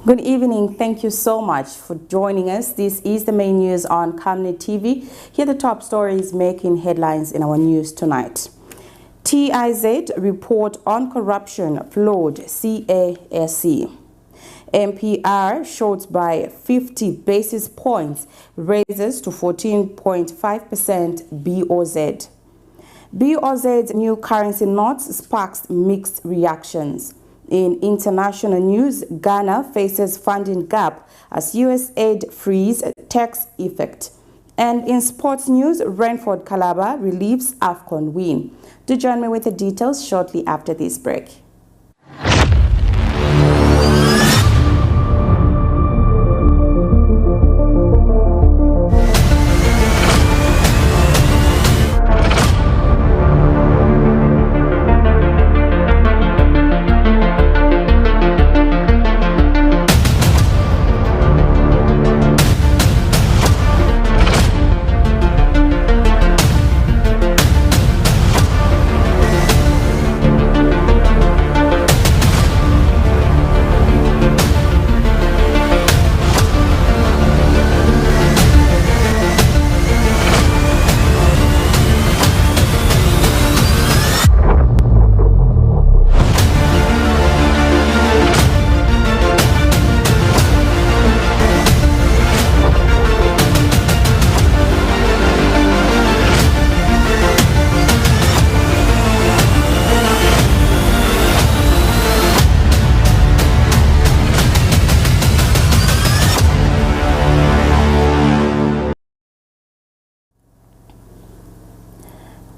Good evening. Thank you so much for joining us. This is the main news on Camnet TV. Here are the top stories making headlines in our news tonight. TIZ report on corruption flawed CAAC. MPR short by 50 basis points, raises to 14.5% BOZ. BOZ's new currency notes sparks mixed reactions. In international news, Ghana faces funding gap as USAID frees tax effect. And in sports news, RAINFORD KALABA relieves AFCON win. Do join me with the details shortly after this break.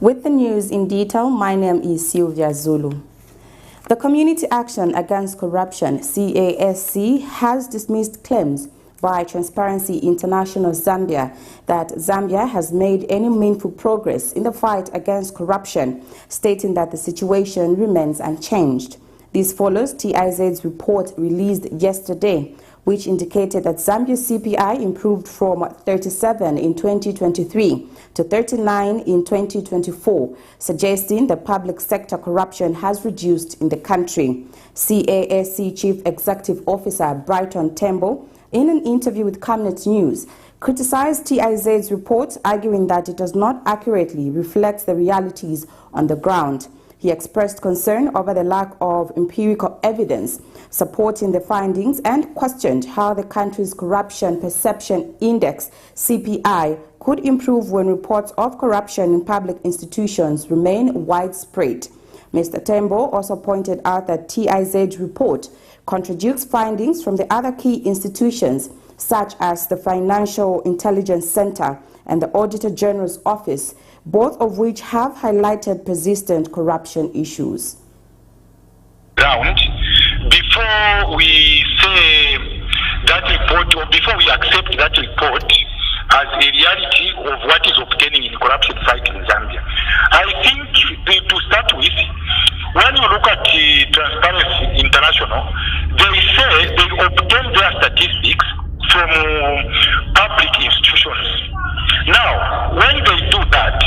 With the news in detail, my name is Sylvia Zulu. The Community Action Against Corruption, CAAC, has dismissed claims by Transparency International Zambia that Zambia has made any meaningful progress in the fight against corruption, stating that the situation remains unchanged. This follows TIZ's report released yesterday, which indicated that Zambia's CPI improved from 37 in 2023 to 39 in 2024, suggesting the public sector corruption has reduced in the country. CAAC Chief Executive Officer Brighton Tembo, in an interview with Camnet News, criticized TIZ's report, arguing that it does not accurately reflect the realities on the ground. He expressed concern over the lack of empirical evidence supporting the findings and questioned how the country's Corruption Perception Index, CPI, could improve when reports of corruption in public institutions remain widespread. Mr. Tembo also pointed out that TIZ's report contradicts findings from the other key institutions, such as the Financial Intelligence Center and the Auditor General's Office, both of which have highlighted persistent corruption issues. Before we say that report, or before we accept that report as a reality of what is obtaining in corruption fight in Zambia, I think to start with, when you look at Transparency International, they say they obtain their statistics from public institutions. Now, when they do that,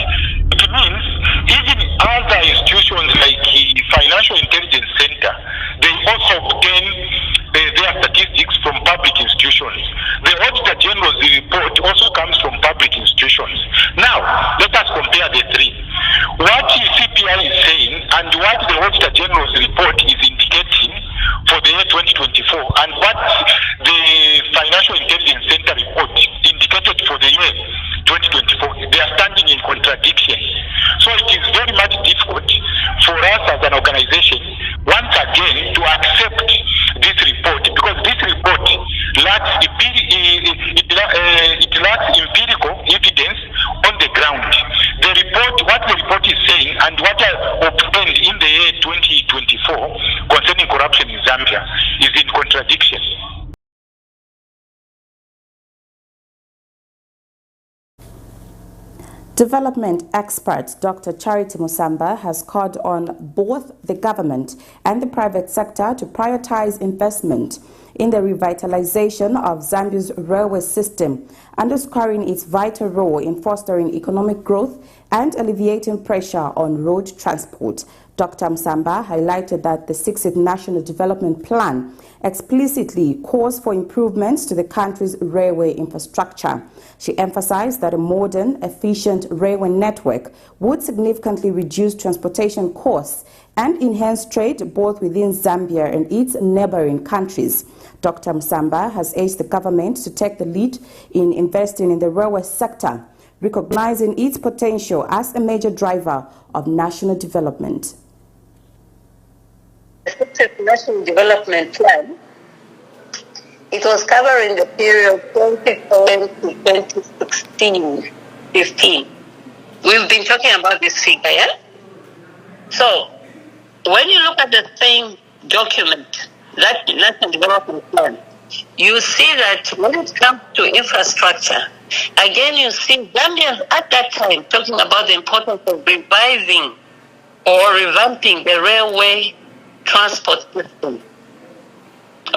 it means even other institutions like the Financial Intelligence Center, they also obtain their statistics from public institutions. The Auditor General's report also comes from public institutions. Now, let us compare the three. What the CPI is saying and what the Auditor General's report is indicating for the year 2024 and what the Financial Intelligence Center report indicated for the year 2024, they are standing in contradiction. So it is very much difficult for us as an organization, once again, to accept this report, because this report lacks empirical evidence on the ground. The report, what the report is saying and what I obtained in the year 2024 concerning corruption in Zambia is in contradiction. Development expert Dr. Charity Musamba has called on both the government and the private sector to prioritize investment in the revitalization of Zambia's railway system, underscoring its vital role in fostering economic growth and alleviating pressure on road transport. Dr. Msamba highlighted that the 6th National Development Plan explicitly calls for improvements to the country's railway infrastructure. She emphasized that a modern, efficient railway network would significantly reduce transportation costs and enhance trade both within Zambia and its neighboring countries. Dr. Msamba has urged the government to take the lead in investing in the railway sector, recognizing its potential as a major driver of national development. The 6th National Development Plan, it was covering the period 2010 to 2016-15. We've been talking about this figure, yeah? So, when you look at the same document, that National Development Plan, you see that when it comes to infrastructure, again you see Zambians at that time talking about the importance of reviving or revamping the railway transport system.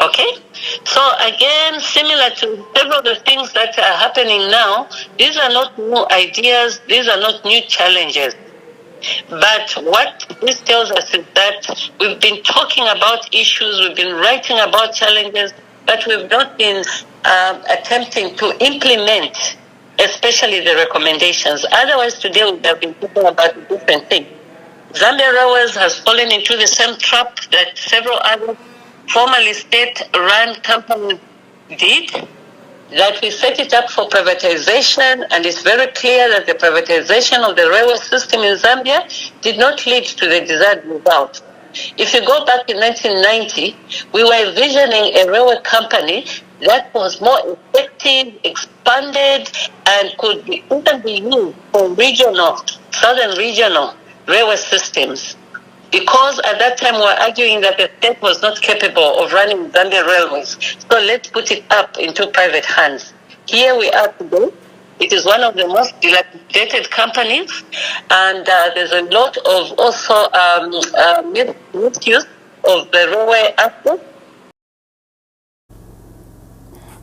Okay? So again, similar to several of the things that are happening now, these are not new ideas, these are not new challenges. But what this tells us is that we've been talking about issues, we've been writing about challenges, but we've not been attempting to implement, especially the recommendations. Otherwise, today we would have been talking about a different thing. Zambia Railways has fallen into the same trap that several other formerly state-run companies did, that we set it up for privatization, and it's very clear that the privatization of the railway system in Zambia did not lead to the desired result. If you go back in 1990, we were envisioning a railway company that was more effective, expanded, and could even be used for regional, southern regional railway systems. Because at that time we were arguing that the state was not capable of running Zambia railways. So let's put it up into private hands. Here we are today. It is one of the most dilapidated companies, and there's a lot of also misuse of the railway assets.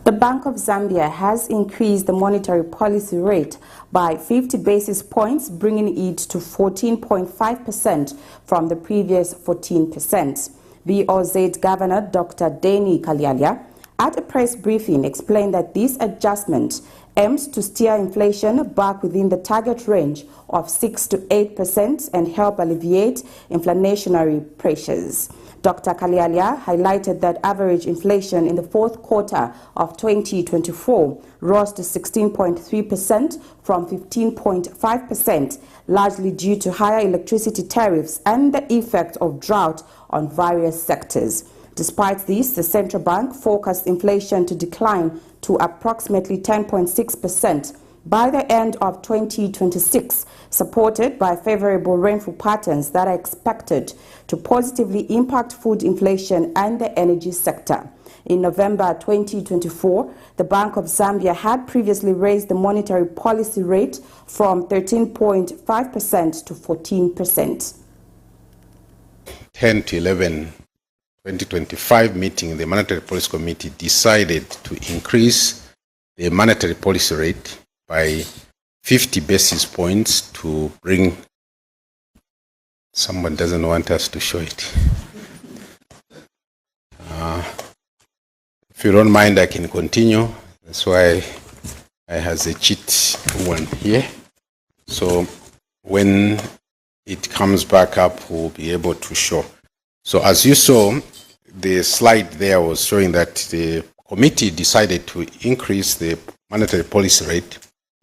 The Bank of Zambia has increased the monetary policy rate by 50 basis points, bringing it to 14.5% from the previous 14%. BOZ Governor Dr. Denny Kalialia, at a press briefing, explained that this adjustment aims to steer inflation back within the target range of 6 to 8% and help alleviate inflationary pressures. Dr. Kalialia highlighted that average inflation in the fourth quarter of 2024 rose to 16.3% from 15.5%, largely due to higher electricity tariffs and the effect of drought on various sectors. Despite this, the central bank forecast inflation to decline to approximately 10.6% by the end of 2026, supported by favorable rainfall patterns that are expected to positively impact food inflation and the energy sector. In November 2024, the Bank of Zambia had previously raised the monetary policy rate from 13.5% to 14%. 10 to 11, 2025 meeting, the Monetary Policy Committee decided to increase the monetary policy rate by 50 basis points to bring, someone doesn't want us to show it. If you don't mind, I can continue. That's why I have a cheat one here. So when it comes back up, we'll be able to show. So as you saw, the slide there was showing that the committee decided to increase the monetary policy rate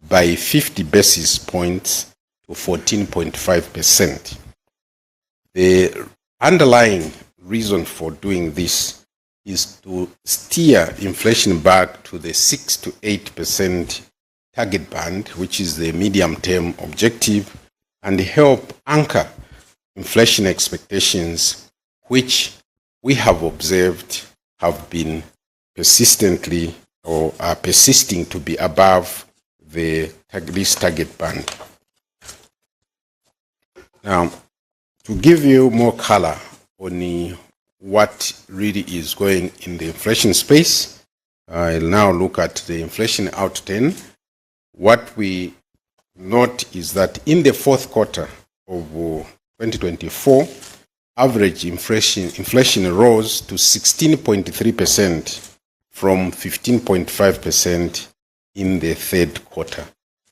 by 50 basis points to 14.5%. The underlying reason for doing this is to steer inflation back to the 6 to 8% target band, which is the medium-term objective, and help anchor inflation expectations, which we have observed have been persistently or are persisting to be above this target band. Now, to give you more color on what really is going in the inflation space, I'll now look at the inflation out 10. What we note is that in the fourth quarter of 2024, average inflation rose to 16.3% from 15.5% in the third quarter.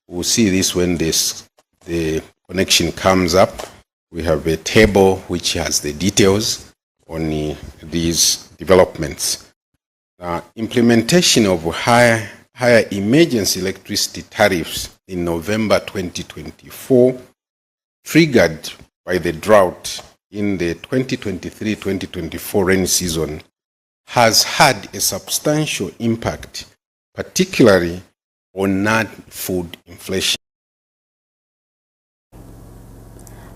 We'll see this when the connection comes up. We have a table which has the details on these developments. Implementation of higher emergency electricity tariffs in November 2024, triggered by the drought in the 2023-2024 rainy season, has had a substantial impact, particularly on non-food inflation.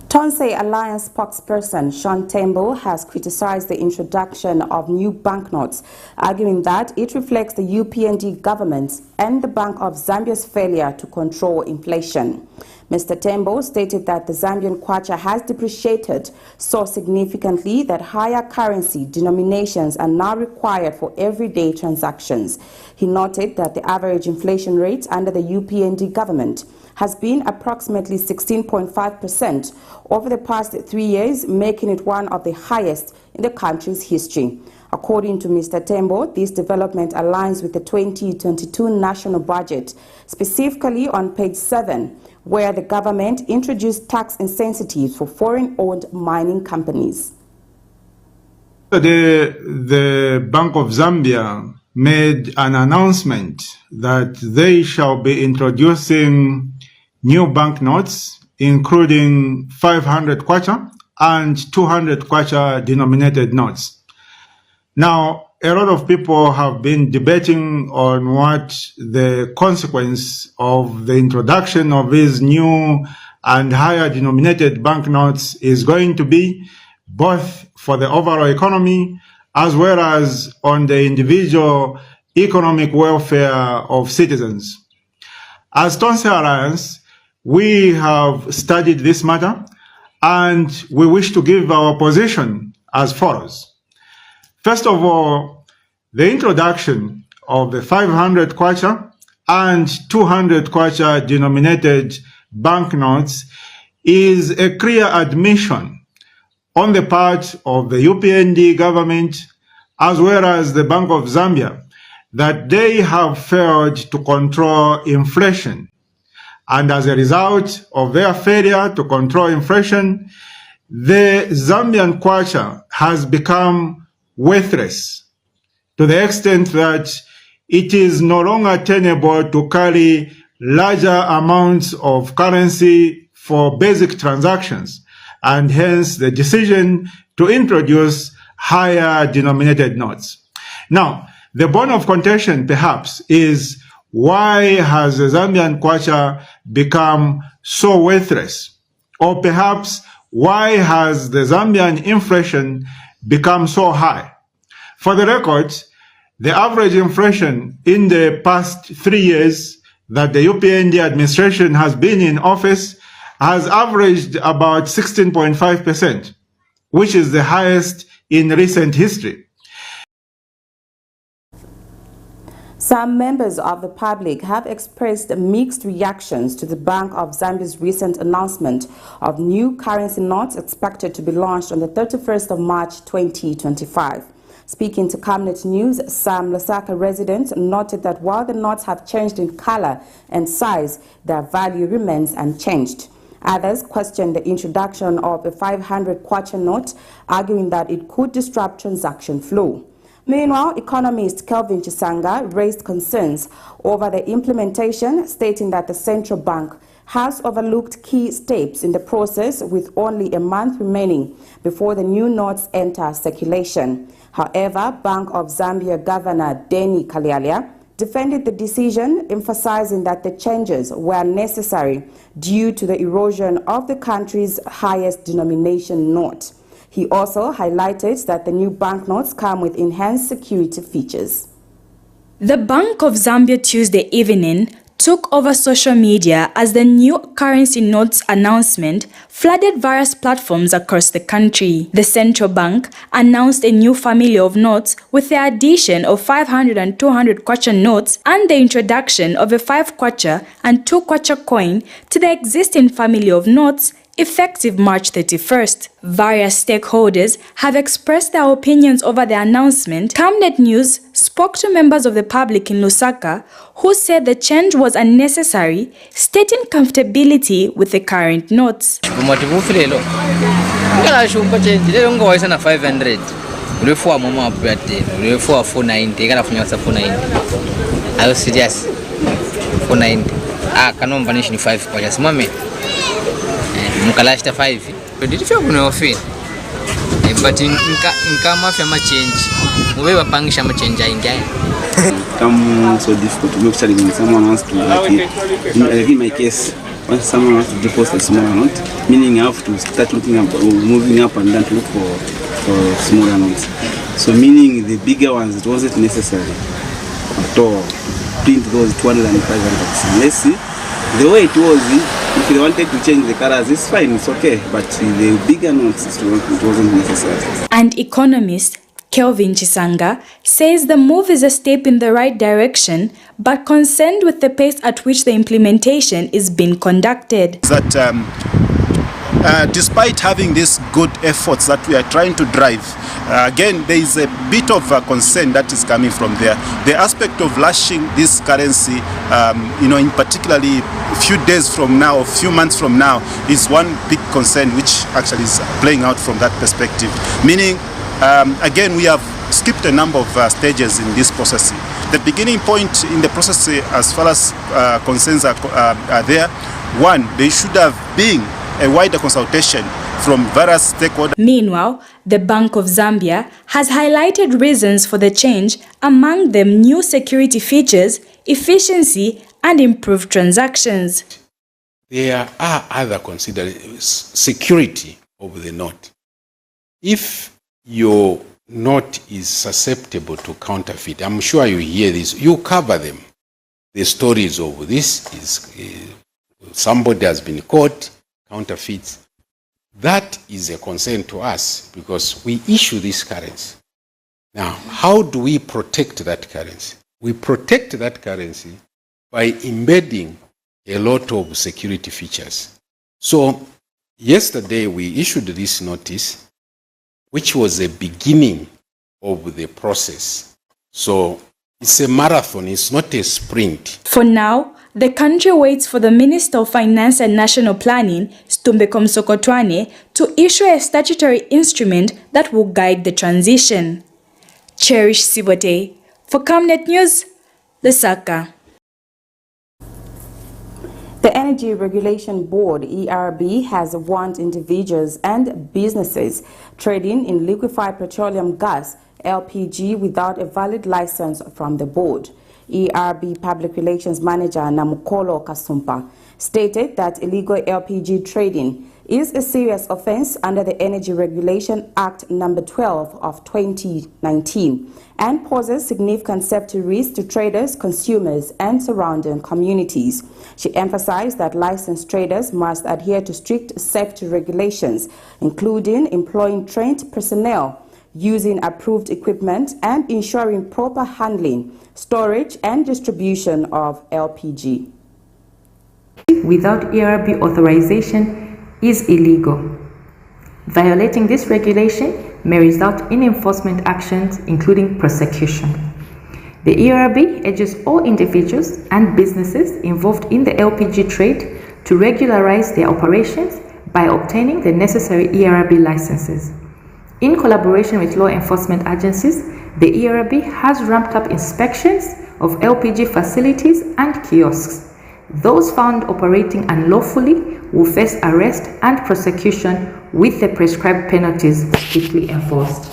Tonse Alliance spokesperson Sean Tembo has criticized the introduction of new banknotes, arguing that it reflects the UPND government's and the Bank of Zambia's failure to control inflation. Mr. Tembo stated that the Zambian kwacha has depreciated so significantly that higher currency denominations are now required for everyday transactions. He noted that the average inflation rate under the UPND government has been approximately 16.5% over the past 3 years, making it one of the highest in the country's history. According to Mr. Tembo, this development aligns with the 2022 national budget, specifically on page 7, where the government introduced tax incentives for foreign-owned mining companies. The Bank of Zambia made an announcement that they shall be introducing new banknotes, including 500 kwacha and 200 kwacha denominated notes. Now, a lot of people have been debating on what the consequence of the introduction of these new and higher denominated banknotes is going to be, both for the overall economy as well as on the individual economic welfare of citizens. As Tonse Alliance, we have studied this matter and we wish to give our position as follows. First of all, the introduction of the 500 kwacha and 200 kwacha denominated banknotes is a clear admission on the part of the UPND government as well as the Bank of Zambia that they have failed to control inflation. And as a result of their failure to control inflation, the Zambian kwacha has become worthless to the extent that it is no longer tenable to carry larger amounts of currency for basic transactions, and hence the decision to introduce higher denominated notes. Now, the bone of contention perhaps is, why has the Zambian kwacha become so worthless? Or perhaps, why has the Zambian inflation become so high? For the record, the average inflation in the past 3 years that the UPND administration has been in office has averaged about 16.5%, which is the highest in recent history. Some members of the public have expressed mixed reactions to the Bank of Zambia's recent announcement of new currency notes expected to be launched on the 31st of March 2025. Speaking to Camnet News, some Lusaka residents noted that while the notes have changed in color and size, their value remains unchanged. Others questioned the introduction of a 500 kwacha note, arguing that it could disrupt transaction flow. Meanwhile, economist Kelvin Chisanga raised concerns over the implementation, stating that the central bank has overlooked key steps in the process with only a month remaining before the new notes enter circulation. However, Bank of Zambia Governor Denny Kalialia defended the decision, emphasizing that the changes were necessary due to the erosion of the country's highest denomination note. He also highlighted that the new banknotes come with enhanced security features. The Bank of Zambia Tuesday evening took over social media as the new currency notes announcement flooded various platforms across the country. The central bank announced a new family of notes with the addition of 500 and 200 kwacha notes and the introduction of a 5 kwacha and 2 kwacha coin to the existing family of notes effective March 31st. Various stakeholders have expressed their opinions over the announcement. Camnet News spoke to members of the public in Lusaka who said the change was unnecessary, stating comfortability with the current notes. Mukalashta 5 nditifika kuno ofini but nkama fya change mube bapangisha change aingaye come so difficult to make sure when someone wants to like in my case when someone wants to deposit a small amount, meaning I have to start looking up or moving up and down to look for smaller amounts, so meaning the bigger ones it wasn't necessary at all to print those 200 and 500. Let's see the way it was. If they wanted to change the colors, it's fine, it's okay. But the bigger notes, it wasn't necessary. And economist Kelvin Chisanga says the move is a step in the right direction, but concerned with the pace at which the implementation is being conducted. That despite having these good efforts that we are trying to drive, again, there is a bit of a concern that is coming from there. The aspect of lashing this currency, in particularly a few days from now, or few months from now, is one big concern which actually is playing out from that perspective. Meaning, again, we have skipped a number of stages in this process. The beginning point in the process, as far as concerns are there, one, there should have been a wider consultation from various stakeholders. Meanwhile, the Bank of Zambia has highlighted reasons for the change, among them new security features, efficiency, and improved transactions. There are other considerations. Security of the note. If your note is susceptible to counterfeit, I'm sure you hear this, you cover them. The stories of this is somebody has been caught, counterfeits. That is a concern to us because we issue this currency. Now, how do we protect that currency? We protect that currency by embedding a lot of security features. So, yesterday we issued this notice, which was the beginning of the process. So, it's a marathon, it's not a sprint. For now, the country waits for the Minister of Finance and National Planning, Stumbeko Msokotwane, to issue a statutory instrument that will guide the transition. Cherish Sibote, for Camnet News, Lusaka. The Energy Regulation Board, ERB, has warned individuals and businesses trading in liquefied petroleum gas, LPG, without a valid license from the board. ERB Public Relations Manager Namukolo Kasumpa stated that illegal LPG trading is a serious offense under the Energy Regulation Act No. 12 of 2019 and poses significant safety risks to traders, consumers, and surrounding communities. She emphasized that licensed traders must adhere to strict safety regulations, including employing trained personnel, using approved equipment, and ensuring proper handling, storage, and distribution of LPG. Without ERB authorization is illegal. Violating this regulation may result in enforcement actions, including prosecution. The ERB urges all individuals and businesses involved in the LPG trade to regularize their operations by obtaining the necessary ERB licenses. In collaboration with law enforcement agencies, the ERB has ramped up inspections of LPG facilities and kiosks. Those found operating unlawfully will face arrest and prosecution with the prescribed penalties strictly enforced.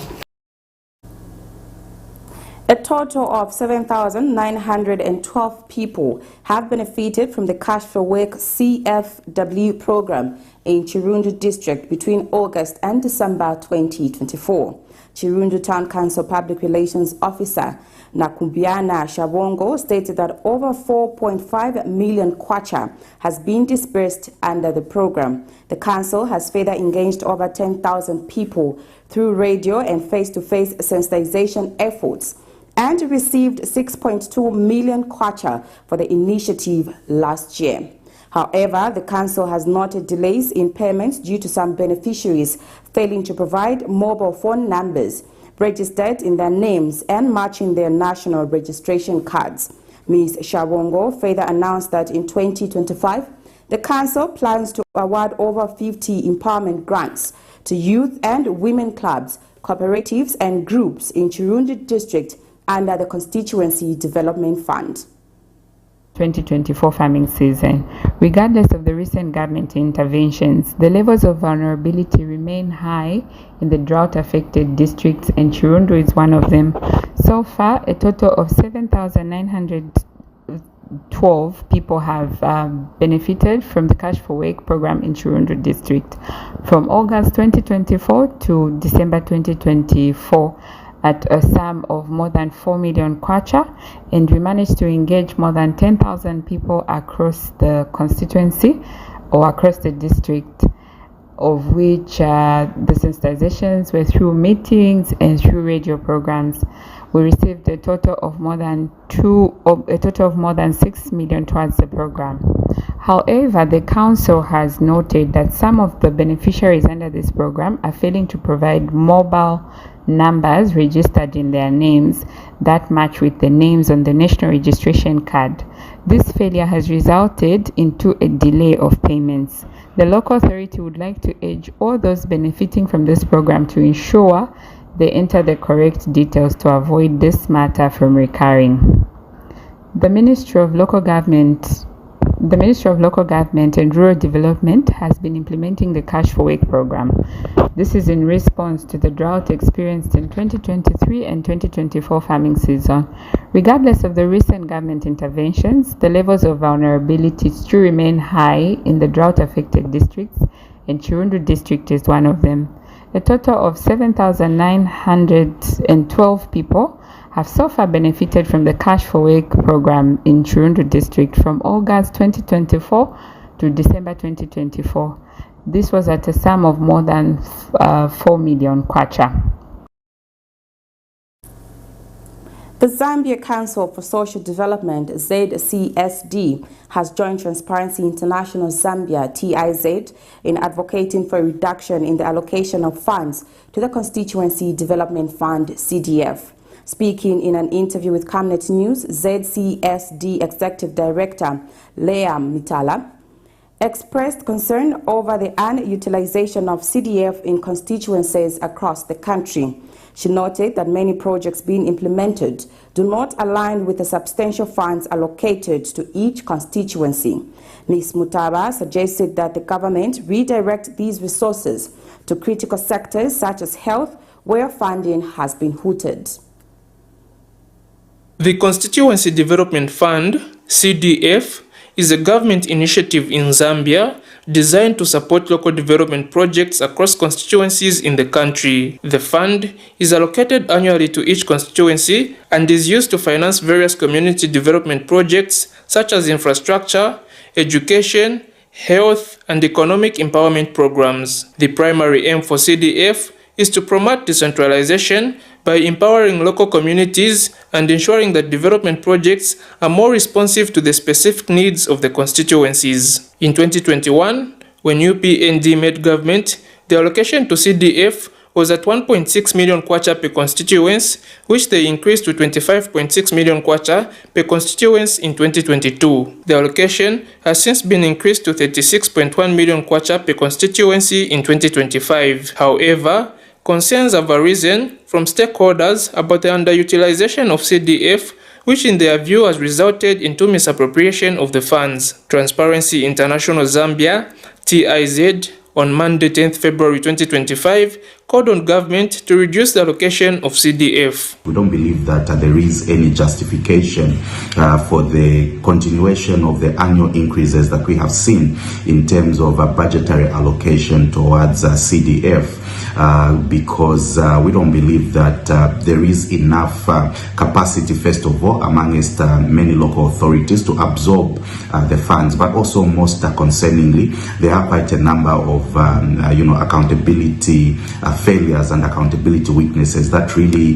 A total of 7,912 people have benefited from the Cash for Work CFW program in Chirundu district between August and December 2024. Chirundu Town Council Public Relations Officer Nakumbiana Shabongo stated that over 4.5 million kwacha has been disbursed under the program. The council has further engaged over 10,000 people through radio and face-to-face sensitization efforts and received 6.2 million kwacha for the initiative last year. However, the council has noted delays in payments due to some beneficiaries failing to provide mobile phone numbers registered in their names and matching their national registration cards. Ms. Shabongo further announced that in 2025, the council plans to award over 50 empowerment grants to youth and women clubs, cooperatives and groups in Chirundu district under the Constituency Development Fund. 2024 farming season. Regardless of the recent government interventions, the levels of vulnerability remain high in the drought-affected districts, and Chirundu is one of them. So far, a total of 7,912 people have benefited from the Cash for Work program in Chirundu district from August 2024 to December 2024. At a sum of more than 4 million kwacha, and we managed to engage more than 10,000 people across the constituency or across the district, of which the sensitizations were through meetings and through radio programs. We received a total of more than 6 million towards the program. However, the council has noted that some of the beneficiaries under this program are failing to provide mobile numbers registered in their names that match with the names on the national registration card. This failure has resulted into a delay of payments. The local authority would like to urge all those benefiting from this program to ensure they enter the correct details to avoid this matter from recurring. The Ministry of Local Government and Rural Development has been implementing the Cash for Work program. This is in response to the drought experienced in 2023 and 2024 farming season. Regardless of the recent government interventions, the levels of vulnerability still remain high in the drought-affected districts, and Chirundu district is one of them. A total of 7,912 people have so far benefited from the Cash for Work program in Chirundu district from August 2024 to December 2024. This was at a sum of more than 4 million kwacha. The Zambia Council for Social Development, ZCSD, has joined Transparency International Zambia, TIZ, in advocating for a reduction in the allocation of funds to the Constituency Development Fund, CDF. Speaking in an interview with Camnet News, ZCSD Executive Director Liam Mitala expressed concern over the unutilization of CDF in constituencies across the country. She noted that many projects being implemented do not align with the substantial funds allocated to each constituency. Ms. Mutaba suggested that the government redirect these resources to critical sectors such as health, where funding has been hooted. The Constituency Development Fund, CDF, is a government initiative in Zambia designed to support local development projects across constituencies in the country. The fund is allocated annually to each constituency and is used to finance various community development projects such as infrastructure, education, health, and economic empowerment programs. The primary aim for CDF is to promote decentralization by empowering local communities and ensuring that development projects are more responsive to the specific needs of the constituencies. In 2021, when UPND made government, the allocation to CDF was at 1.6 million kwacha per constituency, which they increased to 25.6 million kwacha per constituency in 2022. The allocation has since been increased to 36.1 million kwacha per constituency in 2025. However, concerns have arisen from stakeholders about the underutilization of CDF, which in their view has resulted into misappropriation of the funds. Transparency International Zambia, TIZ, on Monday 10th February 2025, called on government to reduce the allocation of CDF. We don't believe that there is any justification for the continuation of the annual increases that we have seen in terms of budgetary allocation towards CDF. Because we don't believe that there is enough capacity, first of all, amongst many local authorities to absorb the funds, but also most concerningly, there are quite a number of accountability failures and accountability weaknesses that really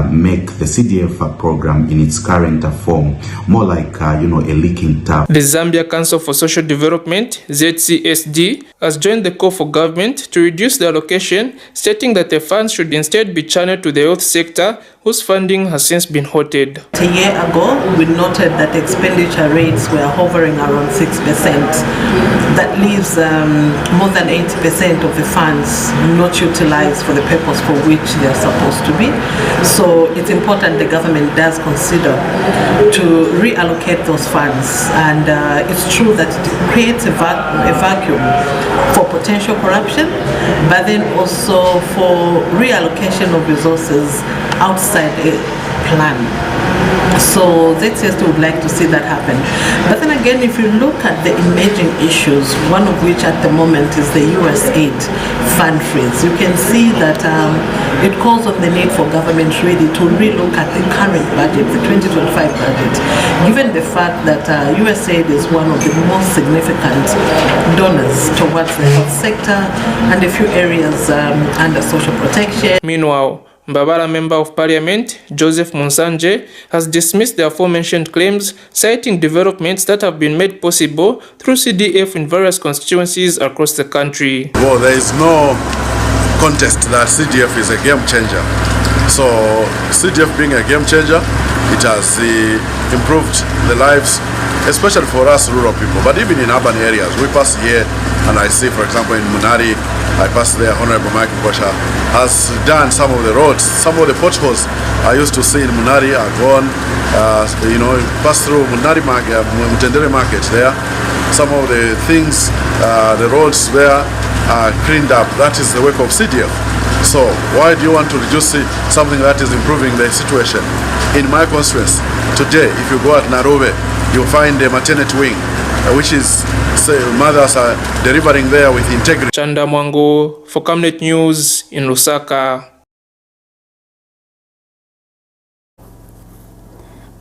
make the CDF program in its current form more like a leaking tap. The Zambia Council for Social Development, ZCSD, has joined the call for government to reduce the allocation, stating that the funds should instead be channeled to the health sector, whose funding has since been halted. A year ago, we noted that expenditure rates were hovering around 6%. That leaves more than 80% of the funds not utilized for the purpose for which they are supposed to be. So it's important the government does consider to reallocate those funds. And it's true that it creates a vacuum for potential corruption, but then also for reallocation of resources outside a plan. So ZCSD would like to see that happen. But then again, if you look at the emerging issues, one of which at the moment is the USAID fund freeze, you can see that it calls on the need for government really to relook at the current budget, the 2025 budget, given the fact that USAID is one of the most significant donors towards the health sector and a few areas under social protection. Meanwhile, Mbabala Member of Parliament, Joseph Munsanje, has dismissed the aforementioned claims, citing developments that have been made possible through CDF in various constituencies across the country. Well, there is no contest that CDF is a game changer. So CDF being a game changer, it has improved the lives, especially for us rural people, but even in urban areas. We pass here and I see, for example, in Munari, I passed there, Honorable Mike Mbosha has done some of the roads, some of the potholes I used to see in Munari are gone. Pass through Munari market, Mutendere market there. Some of the things, the roads there are cleaned up. That is the work of CDF. So why do you want to reduce something that is improving the situation? In my constituency, today, if you go at Narobe, you'll find a maternity wing, which is mothers are delivering there with integrity. Chanda Mwango for Camnet News in Lusaka.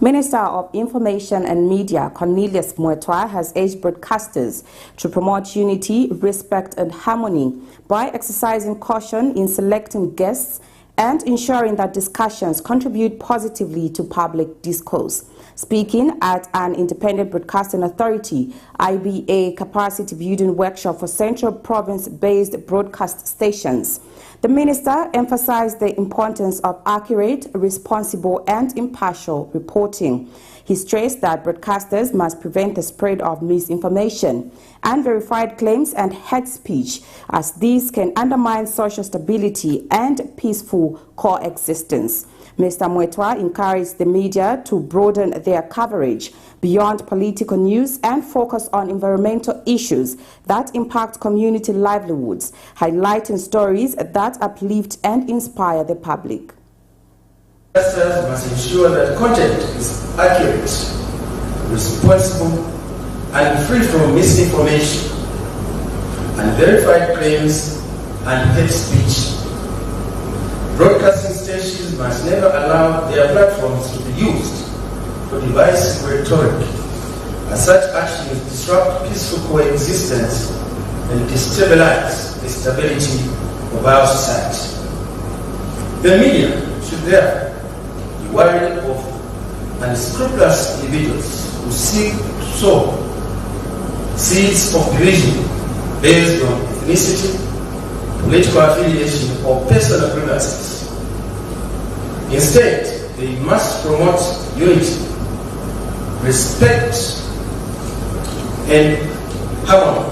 Minister of Information and Media Cornelius Mwetwa has urged broadcasters to promote unity, respect and harmony by exercising caution in selecting guests and ensuring that discussions contribute positively to public discourse. Speaking at an Independent Broadcasting Authority IBA capacity building workshop for Central Province-based broadcast stations, the minister emphasized the importance of accurate, responsible and impartial reporting. He stressed that broadcasters must prevent the spread of misinformation, unverified claims and hate speech, as these can undermine social stability and peaceful coexistence. Mr. Mwetwa encouraged the media to broaden their coverage beyond political news and focus on environmental issues that impact community livelihoods, highlighting stories that uplift and inspire the public. Broadcasters must ensure that content is accurate, responsible, and free from misinformation, unverified claims, and hate speech. Broadcasting stations must never allow their platforms to be used for divisive rhetoric, as such actions disrupt peaceful coexistence and destabilize the stability of our society. The media should therefore be wary of unscrupulous individuals who seek to sow seeds of division based on ethnicity, political affiliation, or personal grievances. Instead, they must promote unity, respect, and harmony.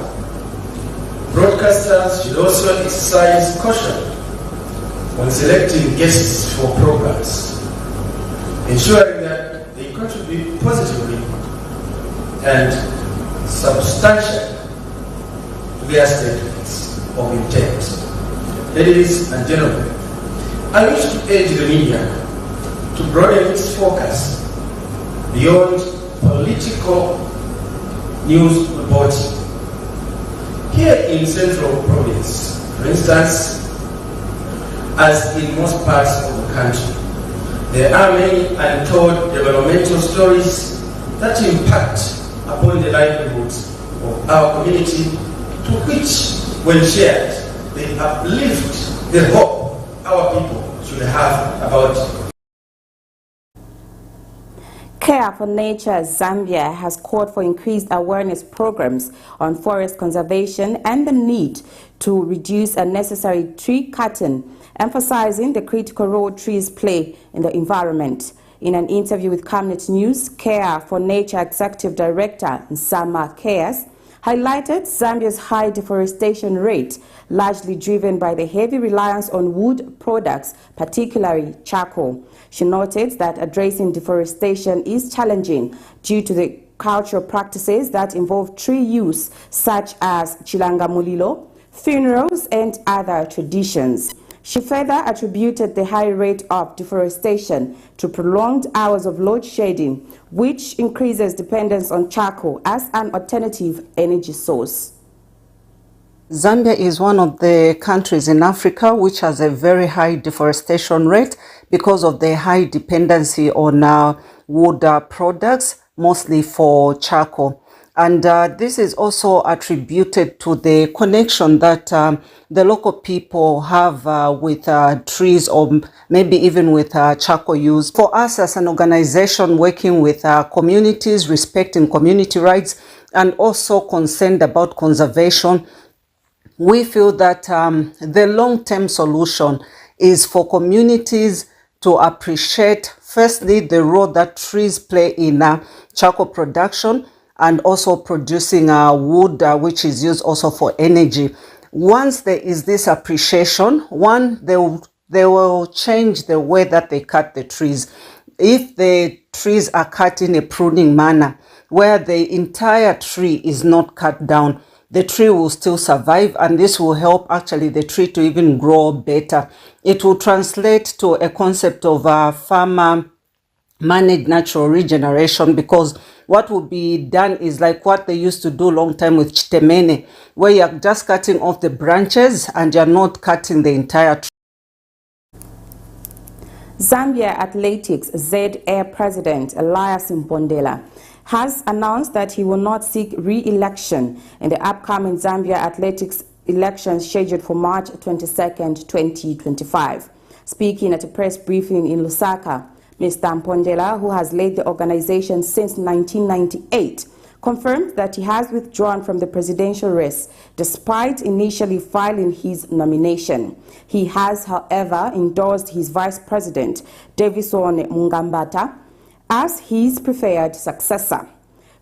Broadcasters should also exercise caution when selecting guests for programs, ensuring that they contribute positively and substantially to their statements. of intent. Ladies and gentlemen, I wish to urge the media to broaden its focus beyond political news reporting. Here in Central Province, for instance, as in most parts of the country, there are many untold developmental stories that impact upon the livelihoods of our community, to which, when shared, they uplift the hope our people should have about CAAC for Nature Zambia has called for increased awareness programs on forest conservation and the need to reduce unnecessary tree cutting, emphasizing the critical role trees play in the environment. In an interview with Camnet News, CAAC for Nature Executive Director Nsama Kayas highlighted Zambia's high deforestation rate, largely driven by the heavy reliance on wood products, particularly charcoal. She noted that addressing deforestation is challenging due to the cultural practices that involve tree use, such as chilangamulilo, funerals, and other traditions. She further attributed the high rate of deforestation to prolonged hours of load shedding, which increases dependence on charcoal as an alternative energy source. Zambia is one of the countries in Africa which has a very high deforestation rate because of the high dependency on wood products, mostly for charcoal. And this is also attributed to the connection that the local people have with trees, or maybe even with charcoal use. For us as an organization working with communities, respecting community rights, and also concerned about conservation, we feel that the long-term solution is for communities to appreciate, firstly, the role that trees play in charcoal production, and also producing wood, which is used also for energy. Once there is this appreciation, they will change the way that they cut the trees. If the trees are cut in a pruning manner, where the entire tree is not cut down, the tree will still survive, and this will help actually the tree to even grow better. It will translate to a concept of farmer managed natural regeneration, because what will be done is like what they used to do long time with chitemene, where you're just cutting off the branches and you're not cutting the entire tree. Zambia Athletics ZA President Elias Mpondela has announced that he will not seek re-election in the upcoming Zambia Athletics elections scheduled for March 22nd, 2025. Speaking at a press briefing in Lusaka, Mr. Mpondela, who has led the organization since 1998, confirmed that he has withdrawn from the presidential race despite initially filing his nomination. He has, however, endorsed his vice president, Davison Mungambata, as his preferred successor.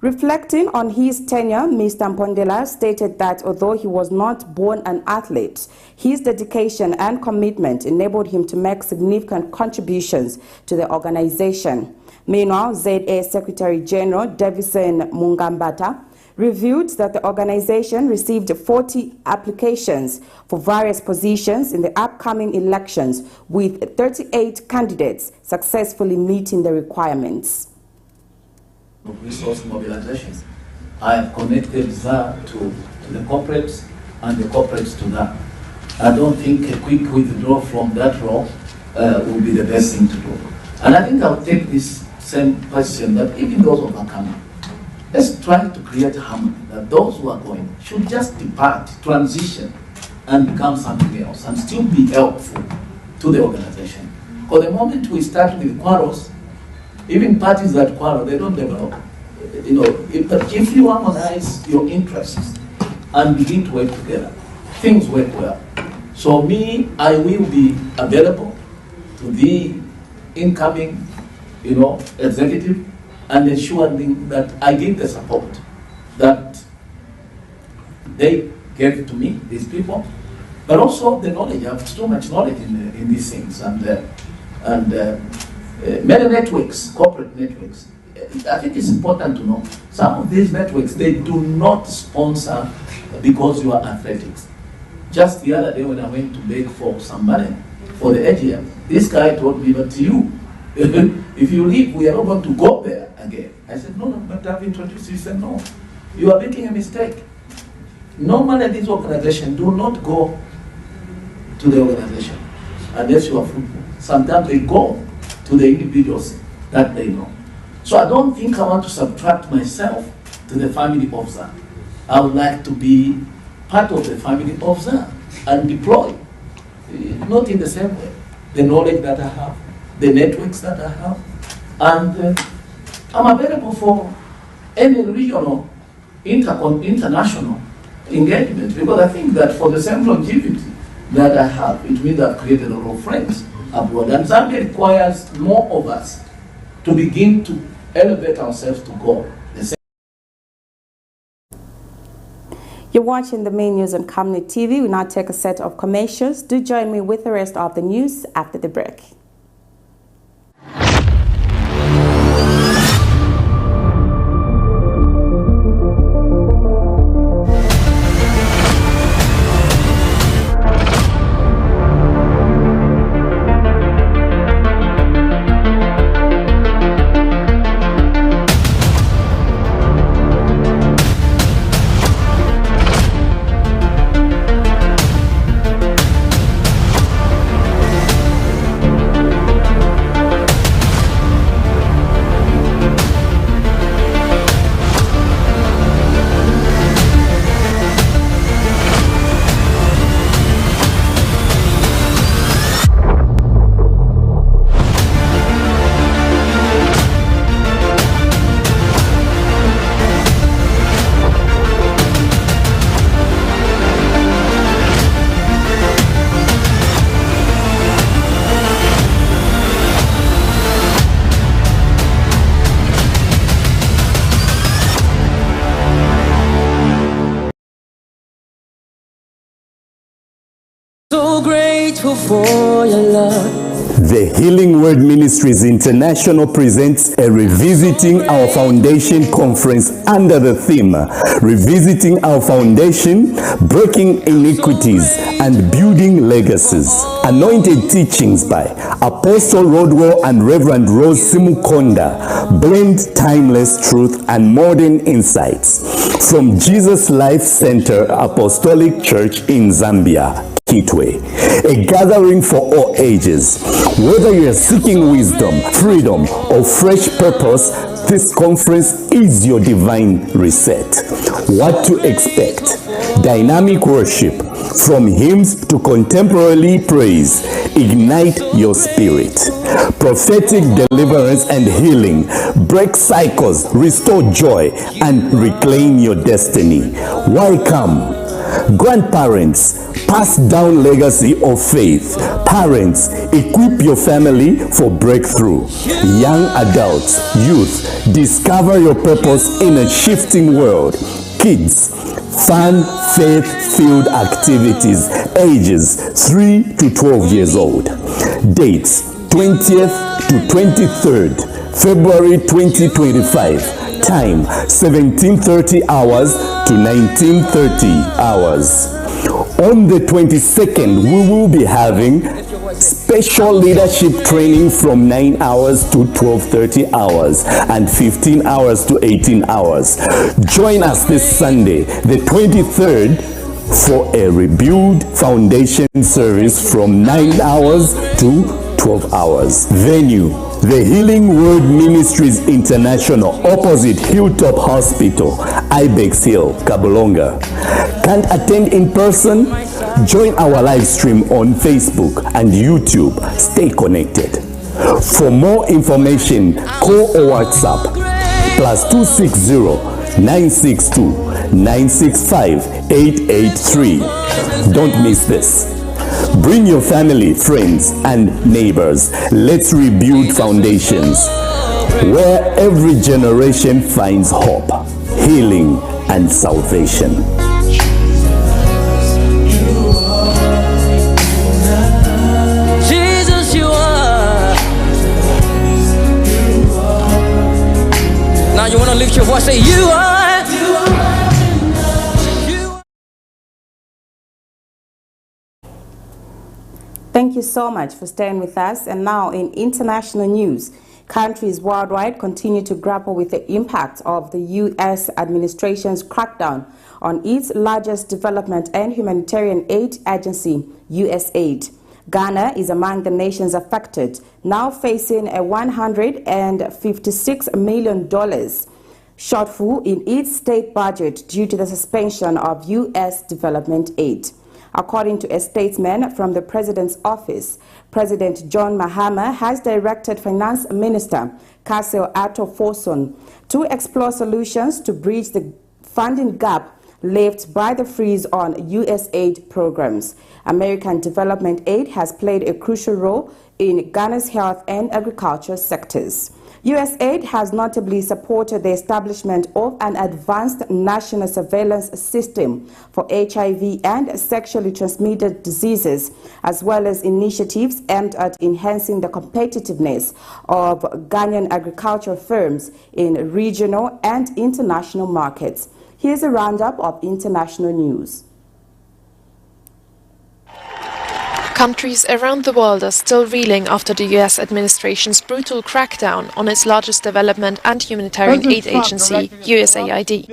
Reflecting on his tenure, Mr. Mpondela stated that although he was not born an athlete, his dedication and commitment enabled him to make significant contributions to the organization. Meanwhile, ZA Secretary General Davison Mungambata revealed that the organization received 40 applications for various positions in the upcoming elections, with 38 candidates successfully meeting the requirements. Resource mobilizations. I have connected that to the corporates and the corporates to that. I don't think a quick withdrawal from that role will be the best thing to do. And I think I'll take this same question that even those who are coming, let's try to create harmony, that those who are going should just depart, transition, and become something else, and still be helpful to the organization. Because the moment we start with quarrels, even parties that quarrel, they don't develop. You know, if you harmonize your interests and begin to work together, things work well. So me, I will be available to the incoming, executive, and ensuring that I give the support that they gave to me, these people, but also the knowledge. I have so much knowledge in these things, and many networks, corporate networks. I think it's important to know some of these networks, they do not sponsor because you are athletics. Just the other day when I went to beg for some money for the AGM, this guy told me, but you, if you leave, we are not going to go there again. I said, no, but I've introduced you. He said, no, you are making a mistake. Normally these organizations do not go to the organization unless you are fruitful. Sometimes they go to the individuals that they know. So I don't think I want to subtract myself to the family of ZA. I would like to be part of the family of ZA and deploy, not in the same way, the knowledge that I have, the networks that I have, and I'm available for any regional, international engagement, because I think that for the same longevity that I have, it means I've created a lot of friends abroad. And Zambia requires more of us to begin to elevate ourselves to God. You're watching the main news on Camnet TV. We now take a set of commercials. Do join me with the rest of the news after the break. So grateful for your love. The Healing Word Ministries International presents a Revisiting Our Foundation conference under the theme Revisiting Our Foundation, Breaking Iniquities and Building Legacies. Anointed teachings by Apostle Rodwell and Reverend Rose Simukonda blend timeless truth and modern insights from Jesus Life Center Apostolic Church in Zambia, Kitwe, a gathering for all ages. Whether you are seeking wisdom, freedom, or fresh purpose, this conference is your divine reset. What to expect? Dynamic worship, from hymns to contemporary praise, ignite your spirit. Prophetic deliverance and healing, break cycles, restore joy, and reclaim your destiny. Why come? Grandparents, pass down legacy of faith. Parents, equip your family for breakthrough. Young adults, youth, discover your purpose in a shifting world. Kids, fun, faith-filled activities, ages 3 to 12 years old. Dates, 20th to 23rd, February 2025. Time, 17:30 hours to 19:30 hours. On the 22nd, we will be having special leadership training from 9 hours to 12:30 hours and 15 hours to 18 hours. Join us this Sunday, the 23rd, for a Rebuild Foundation service from 9 hours to 12 hours. Venue, the Healing Word Ministries International, opposite Hilltop Hospital, Ibex Hill, Kabulonga. Can't attend in person? Join our live stream on Facebook and YouTube. Stay connected. For more information, call or WhatsApp +260 962 965 883. Don't miss this. Bring your family, friends, and neighbors. Let's rebuild foundations where every generation finds hope, healing, and salvation. Jesus, you are. Now you want to lift your voice, say, you are. Thank you so much for staying with us. And now in international news, countries worldwide continue to grapple with the impact of the U.S. administration's crackdown on its largest development and humanitarian aid agency, USAID. Ghana is among the nations affected, now facing a $156 million shortfall in its state budget due to the suspension of U.S. development aid. According to a statement from the President's office, President John Mahama has directed Finance Minister Castle Ato-Forson to explore solutions to bridge the funding gap left by the freeze on USAID programs. American development aid has played a crucial role in Ghana's health and agriculture sectors. USAID has notably supported the establishment of an advanced national surveillance system for HIV and sexually transmitted diseases, as well as initiatives aimed at enhancing the competitiveness of Ghanaian agricultural firms in regional and international markets. Here's a roundup of international news. Countries around the world are still reeling after the US administration's brutal crackdown on its largest development and humanitarian aid agency, USAID.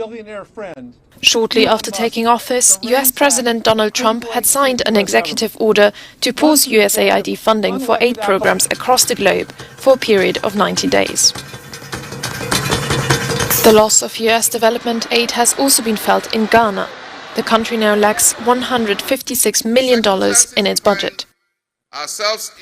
Shortly after taking office, US President Donald Trump had signed an executive order to pause USAID funding for aid programs across the globe for a period of 90 days. The loss of US development aid has also been felt in Ghana. The country now lacks $156 million in its budget.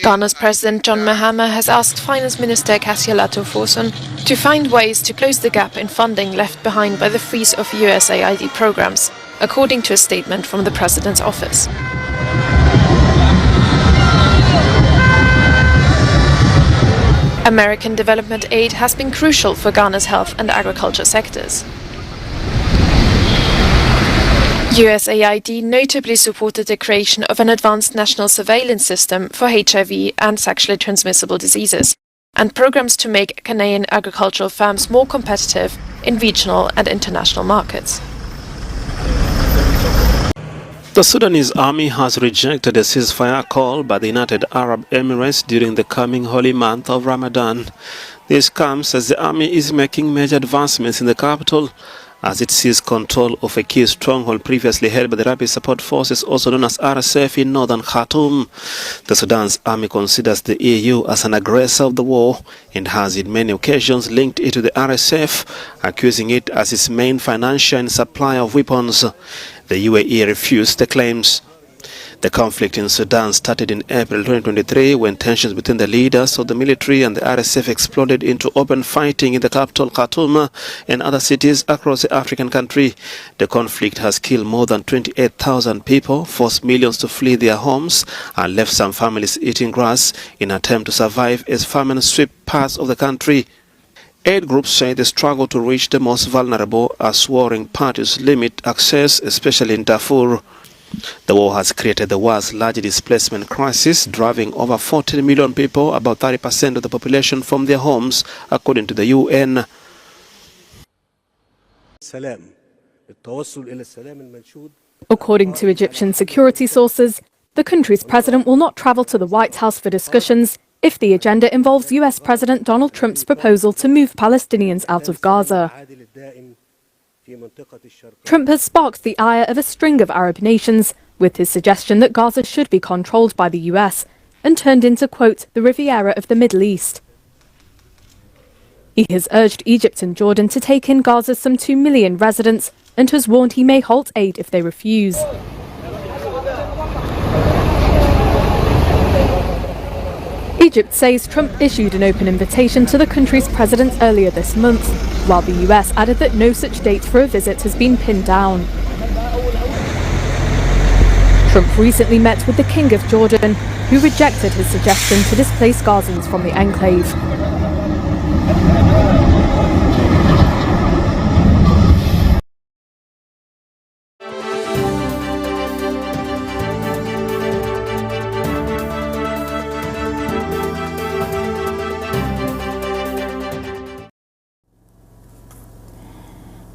Ghana's President John Mahama has asked Finance Minister Castle Ato-Forson to find ways to close the gap in funding left behind by the freeze of USAID programs, according to a statement from the President's office. American development aid has been crucial for Ghana's health and agriculture sectors. USAID notably supported the creation of an advanced national surveillance system for HIV and sexually transmissible diseases, and programs to make Ghanaian agricultural firms more competitive in regional and international markets. The Sudanese army has rejected a ceasefire call by the United Arab Emirates during the coming holy month of Ramadan. This comes as the army is making major advancements in the capital as it seized control of a key stronghold previously held by the Rapid Support Forces, also known as RSF, in northern Khartoum. The Sudan's army considers the EU as an aggressor of the war and has in many occasions linked it to the RSF, accusing it as its main financier and supplier of weapons. The UAE refused the claims. The conflict in Sudan started in April 2023 when tensions between the leaders of the military and the RSF exploded into open fighting in the capital Khartoum and other cities across the African country. The conflict has killed more than 28,000 people, forced millions to flee their homes, and left some families eating grass in an attempt to survive as famine swept parts of the country. Aid groups say the struggle to reach the most vulnerable as warring parties limit access, especially in Darfur. The war has created the world's largest displacement crisis, driving over 14 million people, about 30% of the population, from their homes, according to the UN. According to Egyptian security sources, the country's president will not travel to the White House for discussions if the agenda involves US President Donald Trump's proposal to move Palestinians out of Gaza. Trump has sparked the ire of a string of Arab nations with his suggestion that Gaza should be controlled by the US and turned into, quote, the Riviera of the Middle East. He has urged Egypt and Jordan to take in Gaza's some 2 million residents and has warned he may halt aid if they refuse. Egypt says Trump issued an open invitation to the country's president earlier this month, while the US added that no such date for a visit has been pinned down. Trump recently met with the King of Jordan, who rejected his suggestion to displace Gazans from the enclave.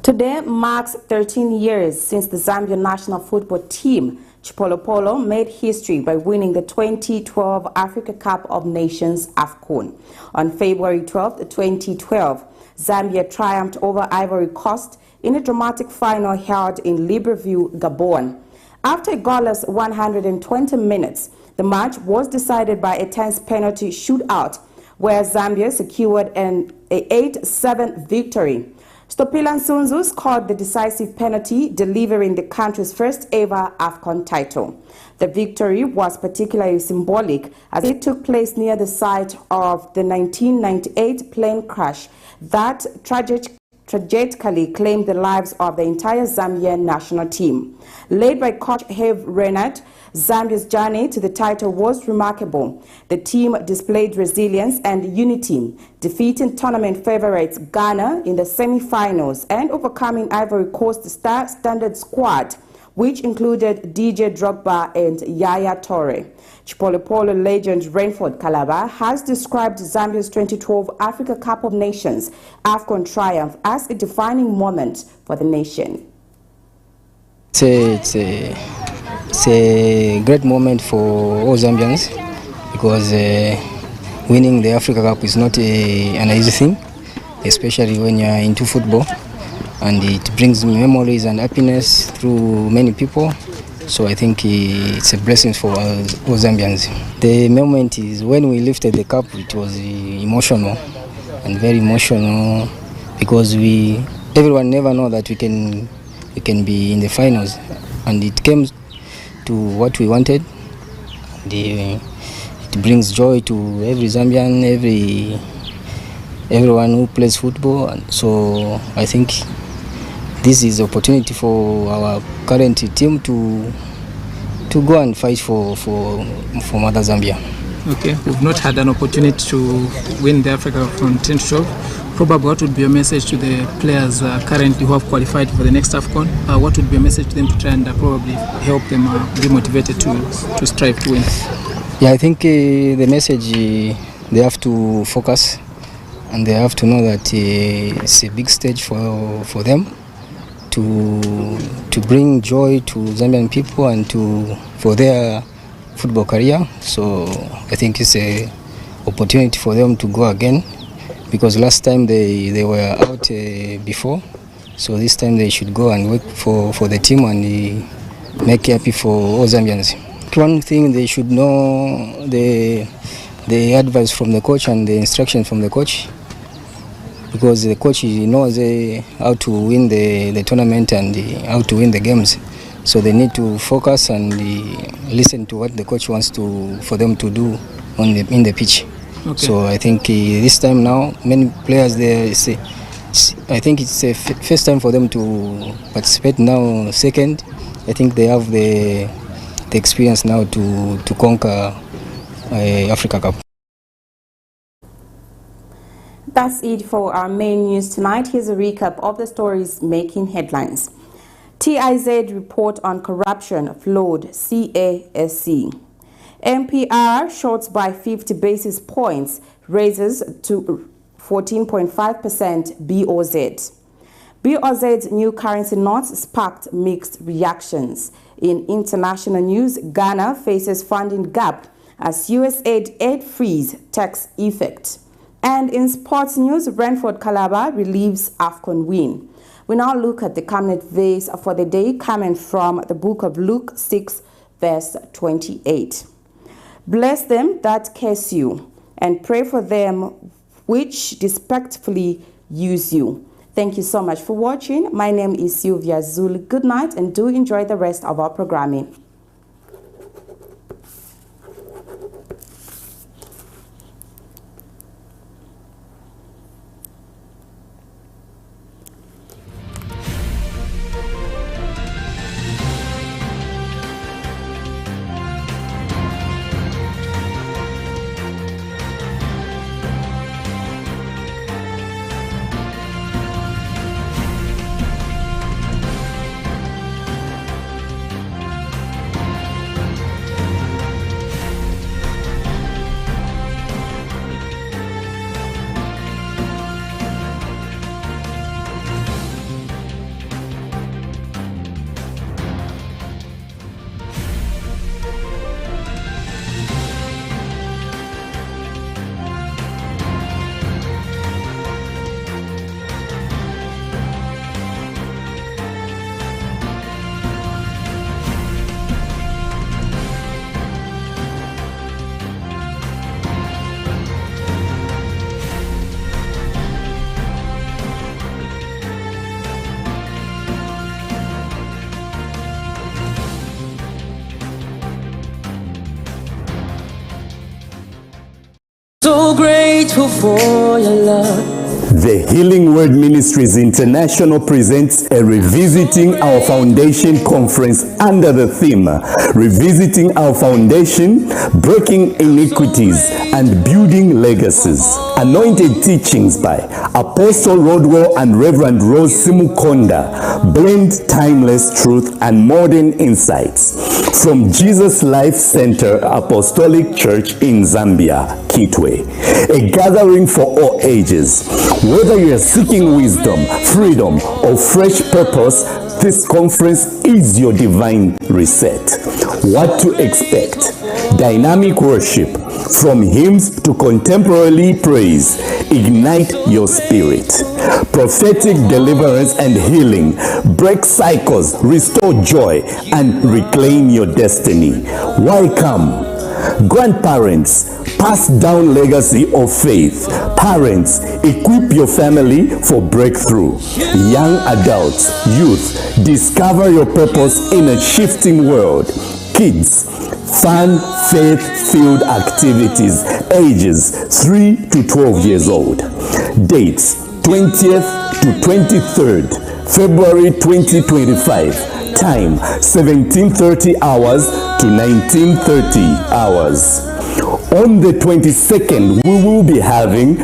Today marks 13 years since the Zambian national football team Chipolopolo made history by winning the 2012 Africa Cup of Nations AFCON. On February 12, 2012, Zambia triumphed over Ivory Coast in a dramatic final held in Libreville, Gabon. After a goalless 120 minutes, the match was decided by a tense penalty shootout, where Zambia secured an 8-7 victory. Stopila Nsunzu scored the decisive penalty, delivering the country's first ever AFCON title. The victory was particularly symbolic as it took place near the site of the 1998 plane crash that tragically claimed the lives of the entire Zambian national team. Led by coach Herve Renard, Zambia's journey to the title was remarkable. The team displayed resilience and unity, defeating tournament favorites Ghana in the semi-finals and overcoming Ivory Coast's star-standard squad, which included DJ Drogba and Yaya Toure. Chipolopolo legend RAINFORD KALABA has described Zambia's 2012 Africa Cup of Nations AFCON triumph as a defining moment for the nation. It's a great moment for all Zambians because winning the Africa Cup is not an easy thing, especially when you're into football, and it brings memories and happiness through many people. So I think it's a blessing for all Zambians. The moment is when we lifted the cup. It was emotional and very emotional because everyone never know that we can be in the finals, and it came to what we wanted. It brings joy to every Zambian, everyone who plays football, and so I think this is an opportunity for our current team to go and fight for Mother Zambia. Okay, we've not had an opportunity to win the Africa from 2012. Probably what would be your message to the players currently who have qualified for the next AFCON? What would be your message to them to try and probably help them be motivated to strive to win? Yeah, I think the message, they have to focus and they have to know that it's a big stage for them to bring joy to Zambian people and for their football career. So I think it's an opportunity for them to go again, because last time they were out before, so this time they should go and work for the team and make happy for all Zambians. One thing they should know, the advice from the coach and the instruction from the coach, because the coach knows how to win the tournament and how to win the games. So they need to focus and listen to what the coach wants for them to do in the pitch. Okay. So I think this time now, many players there say, I think it's the first time for them to participate now. Second, I think they have the experience now to conquer Africa Cup. That's it for our main news tonight. Here's a recap of the stories making headlines. TIZ report on corruption flawed CAAC. MPR shorts by 50 basis points, raises to 14.5% BOZ. BOZ's new currency notes sparked mixed reactions. In international news, Ghana faces funding gap as USAID aid freeze takes effect. And in sports news, RAINFORD KALABA relieves AFCON win. We now look at the Camnet verse for the day coming from the book of Luke 6, verse 28. Bless them that curse you, and pray for them which despitefully use you. Thank you so much for watching. My name is Sylvia Zulu. Good night, and do enjoy the rest of our programming. So grateful for your love. The Healing Word Ministries International presents a Revisiting Our Foundation conference under the theme Revisiting Our Foundation, Breaking Iniquities and Building Legacies. Anointed teachings by Apostle Rodwell and Reverend Rose Simukonda blend timeless truth and modern insights from Jesus Life Center Apostolic Church in Zambia, Kitwe, a gathering for all ages. Whether you are seeking wisdom, freedom, or fresh purpose, this conference is your divine reset. What to expect? Dynamic worship, from hymns to contemporary praise, ignite your spirit. Prophetic deliverance and healing, break cycles, restore joy, and reclaim your destiny. Why come? Grandparents, pass down legacy of faith. Parents, equip your family for breakthrough. Young adults, youth, discover your purpose in a shifting world. Kids, fun, faith-filled activities, ages 3 to 12 years old. Dates, 20th to 23rd, February 2025. Time, 17:30 hours to 19:30 hours. On the 22nd, we will be having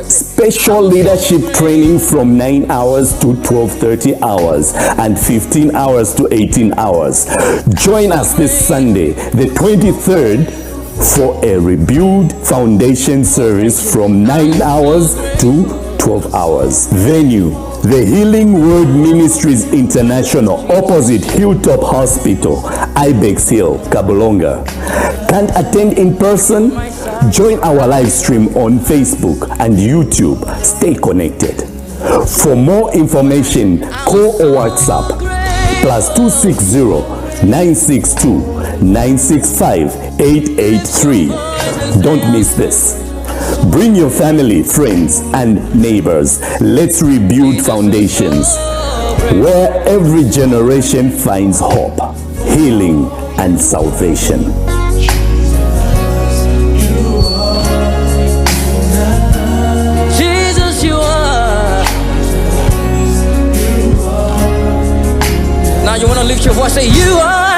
special leadership training from 9 hours to 12:30 hours and 15 hours to 18 hours. Join us this Sunday, the 23rd, for a Rebuild Foundation service from 9 hours to 12 hours. Venue, the Healing Word Ministries International, opposite Hilltop Hospital, Ibex Hill, Kabulonga. Can't attend in person? Join our live stream on Facebook and YouTube. Stay connected. For more information, call or WhatsApp +260 962 965 883. Don't miss this. Bring your family, friends, and neighbors. Let's rebuild foundations where every generation finds hope, healing, and salvation. Jesus, you are. Now you want to lift your voice, say, you are.